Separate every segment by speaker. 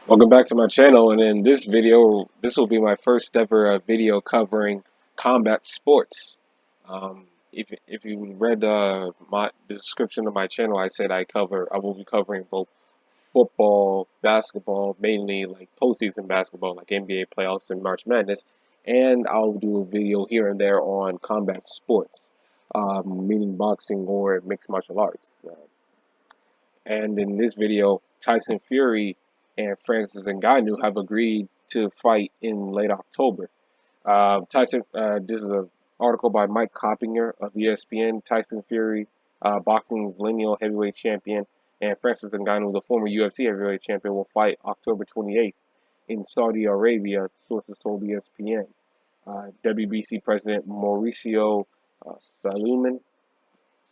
Speaker 1: Welcome back to my channel, and in this video, this will be my first ever video covering combat sports. If you read my the description of my channel, I said I will be covering both football, basketball, mainly like postseason basketball, like NBA playoffs and March Madness, and I'll do a video here and there on combat sports, meaning boxing or mixed martial arts. And in this video, Tyson Fury and Francis Ngannou have agreed to fight in late October. This is an article by Mike Coppinger of ESPN. Tyson Fury, boxing's lineal heavyweight champion, and Francis Ngannou, the former UFC heavyweight champion, will fight October 28th in Saudi Arabia, sources told ESPN. WBC President Mauricio uh, Salomon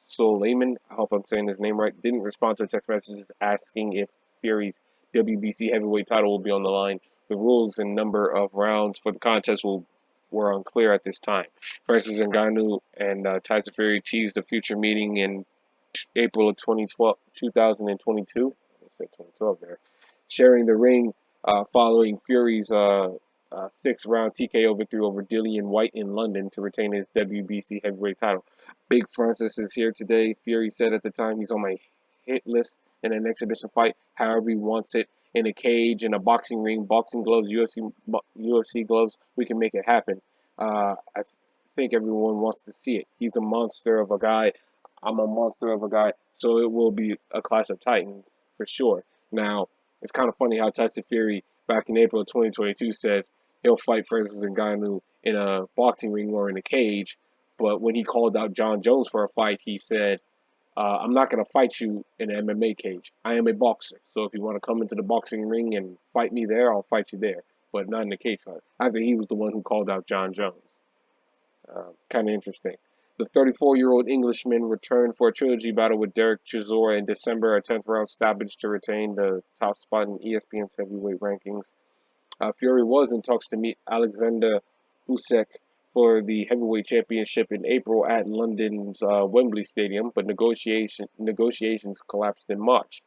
Speaker 1: Suleiman, I hope I'm saying his name right, didn't respond to text messages asking if Fury's WBC heavyweight title will be on the line. The rules and number of rounds for the contest were unclear at this time. Francis Ngannou and Tyson Fury teased a future meeting in April of 2022. I said 2012 there, sharing the ring following Fury's sixth round TKO victory over Dillian White in London to retain his WBC heavyweight title. Big Francis is here today. Fury said at the time he's on my hit list in an exhibition fight, however he wants it, in a cage, in a boxing ring, boxing gloves, UFC gloves. We can make it happen. I think everyone wants to see it. He's a monster of a guy. I'm a monster of a guy. So it will be a clash of titans for sure. Now, it's kind of funny how Tyson Fury back in April of 2022 says he'll fight Francis Ngannou in a boxing ring or in a cage, but when he called out John Jones for a fight, he said, I'm not going to fight you in an MMA cage. I am a boxer. So if you want to come into the boxing ring and fight me there, I'll fight you there, but not in a cage fight. I think he was the one who called out John Jones. Kind of interesting. The 34-year-old Englishman returned for a trilogy battle with Derek Chisora in December, a 10th round stoppage to retain the top spot in ESPN's heavyweight rankings. Fury was in talks to meet Alexander Usyk for the heavyweight championship in April at London's Wembley Stadium, but negotiations collapsed in March.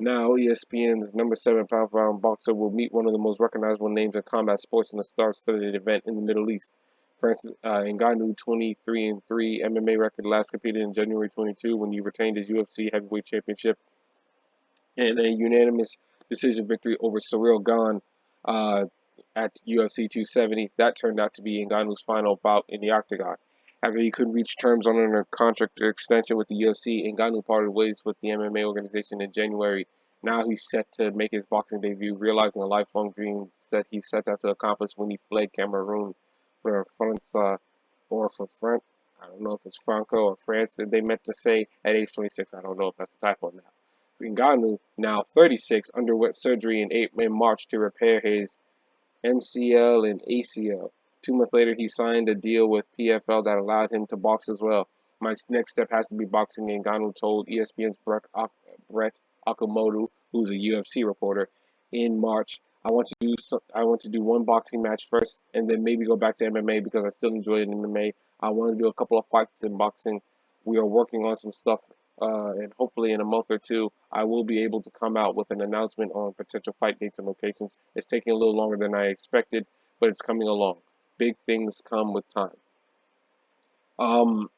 Speaker 1: Now, ESPN's number 7 pound-for-pound boxer will meet one of the most recognizable names in combat sports in a star-studded event in the Middle East. Francis Ngannou, 23-3 MMA record, last competed in January 22 when he retained his UFC heavyweight championship in a unanimous decision victory over Cyril Gane uh, at UFC 270. That turned out to be Ngannou's final bout in the octagon. After he couldn't reach terms on a contract extension with the UFC, Ngannou parted ways with the MMA organization in January. Now he's set to make his boxing debut, realizing a lifelong dream that he set out to accomplish when he fled Cameroon for France or for France. I don't know if it's Franco or France. They meant to say at age 26. I don't know if that's a typo now. Ngannou, now 36, underwent surgery in March to repair his MCL and ACL. 2 months later, he signed a deal with PFL that allowed him to box as well. My next step has to be boxing, Ngannou told ESPN's Brett Okamoto, who's a UFC reporter, in March. I want to do one boxing match first, and then maybe go back to MMA because I still enjoy it in MMA. I want to do a couple of fights in boxing. We are working on some stuff, and hopefully in a month or two, I will be able to come out with an announcement on potential fight dates and locations. It's taking a little longer than I expected, but it's coming along. Big things come with time. Um,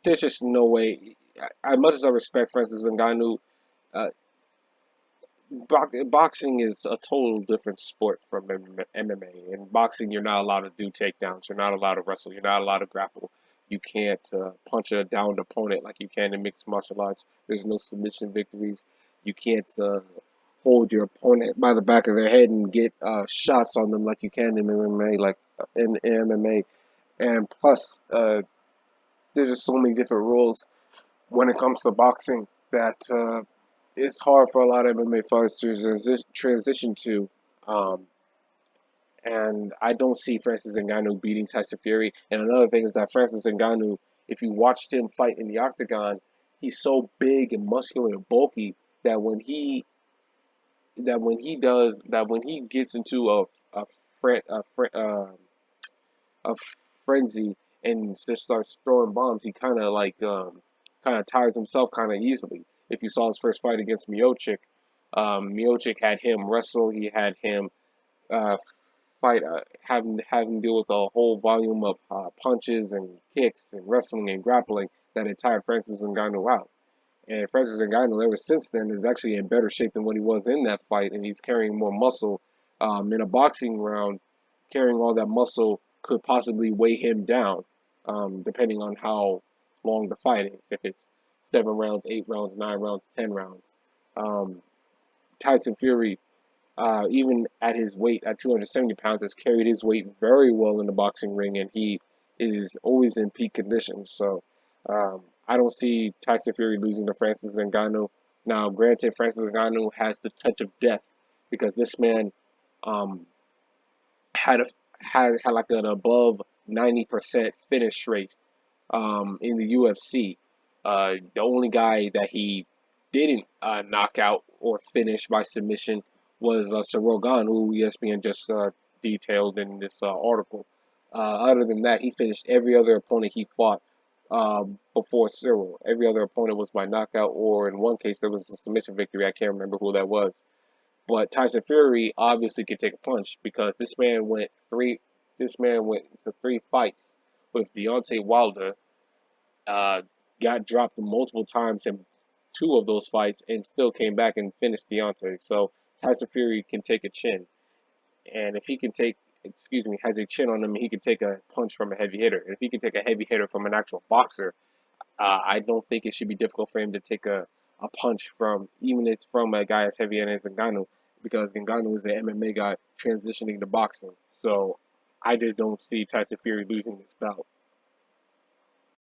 Speaker 1: there's just no way. Much as I respect Francis Ngannou, uh, boxing is a total different sport from MMA. In boxing, you're not allowed to do takedowns. You're not allowed to wrestle. You're not allowed to grapple. You can't punch a downed opponent like you can in mixed martial arts. There's no submission victories. You can't hold your opponent by the back of their head and get shots on them like you can in MMA. In MMA, and plus, there's just so many different rules when it comes to boxing that it's hard for a lot of MMA fighters to transition to. Um, and I don't see Francis Ngannou beating Tyson Fury. And another thing is that Francis Ngannou, if you watched him fight in the octagon, he's so big and muscular and bulky that when he gets into a fre- a, fre- a frenzy and just starts throwing bombs, he kind of tires himself kind of easily. If you saw his first fight against Miocic, Miocic had him wrestle. He had him uh, fight, having deal with a whole volume of punches and kicks and wrestling and grappling that entire Francis Ngannou out. And Francis Ngannou, ever since then, is actually in better shape than when he was in that fight, and he's carrying more muscle. In a boxing round, carrying all that muscle could possibly weigh him down, depending on how long the fight is. If it's 7 rounds, 8 rounds, 9 rounds, 10 rounds. Um, Tyson Fury, even at his weight at 270 pounds, has carried his weight very well in the boxing ring, and he is always in peak condition. So I don't see Tyson Fury losing to Francis Ngannou. Now, granted, Francis Ngannou has the touch of death because this man um, had a had like an above 90% finish rate in the UFC. The only guy that he didn't knock out or finish by submission was Ciryl Gane, who ESPN just detailed in this article. Other than that, he finished every other opponent he fought before Ciryl. Every other opponent was by knockout, or in one case, there was a submission victory. I can't remember who that was. But Tyson Fury obviously could take a punch because this man went three. This man went to 3 fights with Deontay Wilder, uh, got dropped multiple times in 2 of those fights, and still came back and finished Deontay. So Tyson Fury can take a chin, and if he can take, excuse me, has a chin on him, he can take a punch from a heavy hitter. If he can take a heavy hitter from an actual boxer, I don't think it should be difficult for him to take a punch from, even if it's from a guy as heavy as Ngannou, because Ngannou is an MMA guy transitioning to boxing. So I just don't see Tyson Fury losing this bout.